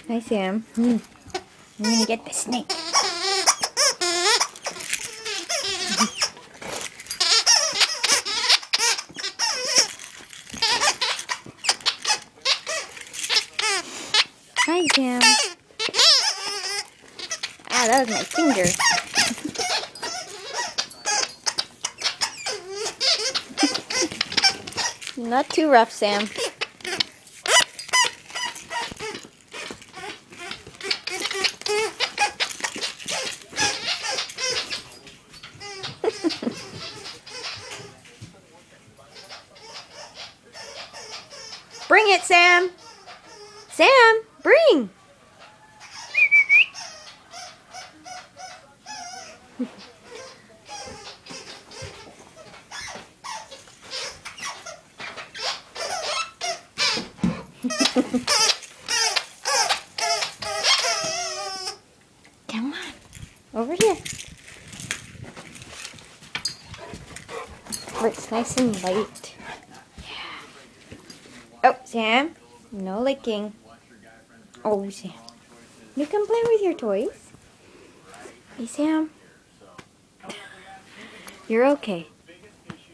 Hi, Sam. I'm gonna get the snake. Hi, Sam. Ah, that was my finger. Not too rough, Sam. Bring it, Sam. Sam, bring. Come on, over here. Where it's nice and light. Yeah. Oh, Sam, no licking. Oh, Sam, you can play with your toys. Hey, Sam. You're okay.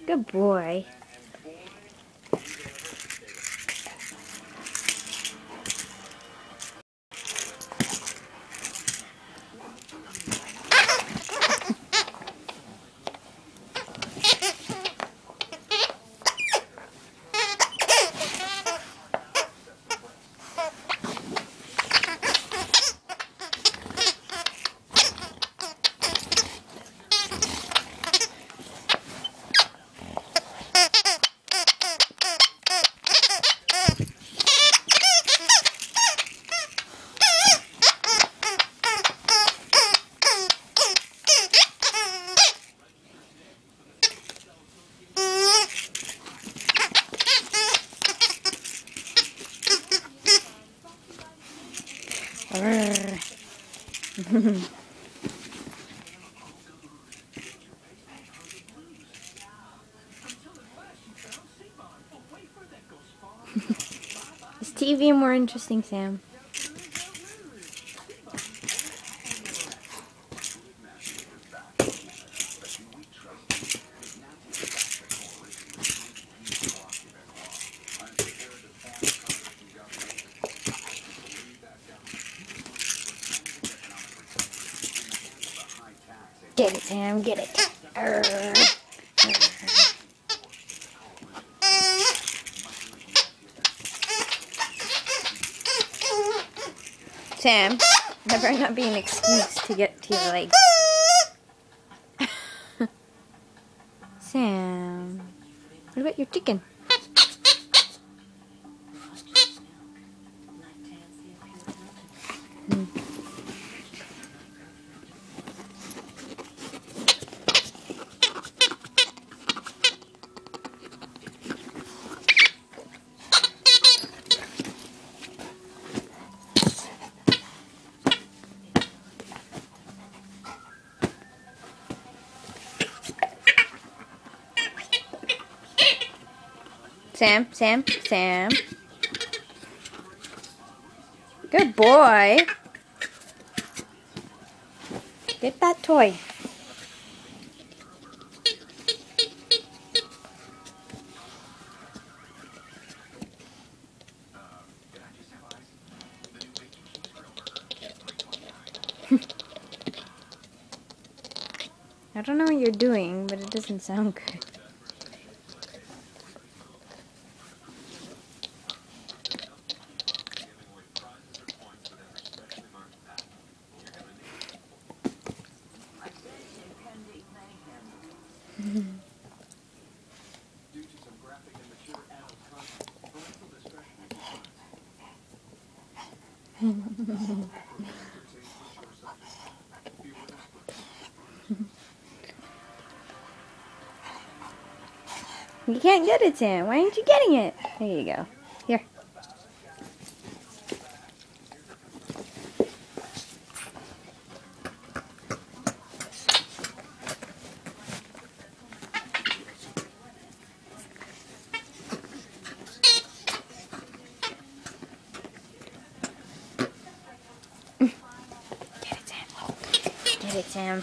Good boy. Is TV more interesting, Sam? Get it, Sam, get it. Sam, that better not be an excuse to get to your leg. Sam, what about your chicken? Sam, Sam, Sam. Good boy. Get that toy. I don't know what you're doing, but it doesn't sound good. You can't get it, Sam. Why aren't you getting it? There you go. Here. Get it, Sam.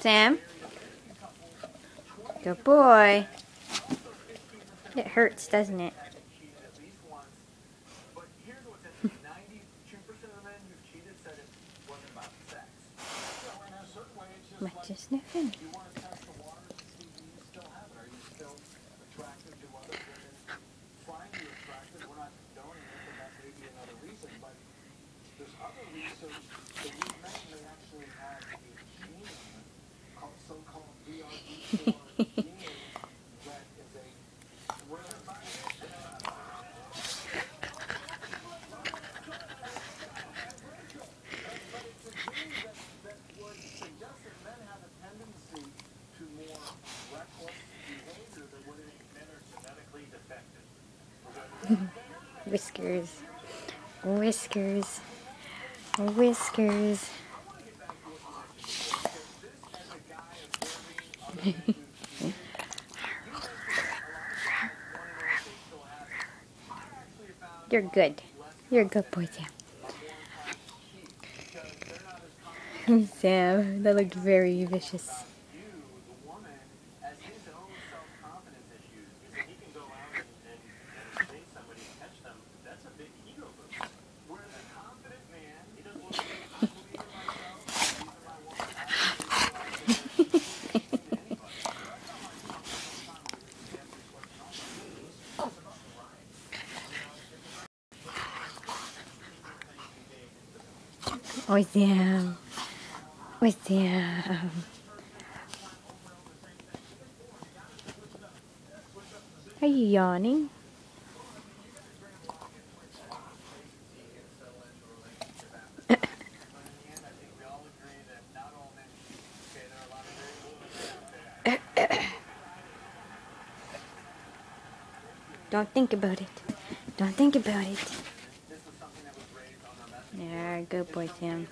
Sam? Good boy. It hurts, doesn't it? What, just sniffing? Whiskers. Whiskers. Whiskers. You're good. You're a good boy, Sam. Sam, that looked very vicious. Oh, Sam. Oh, Sam. Are you yawning? Don't think about it. Don't think about it. Yeah, good boy, Sam.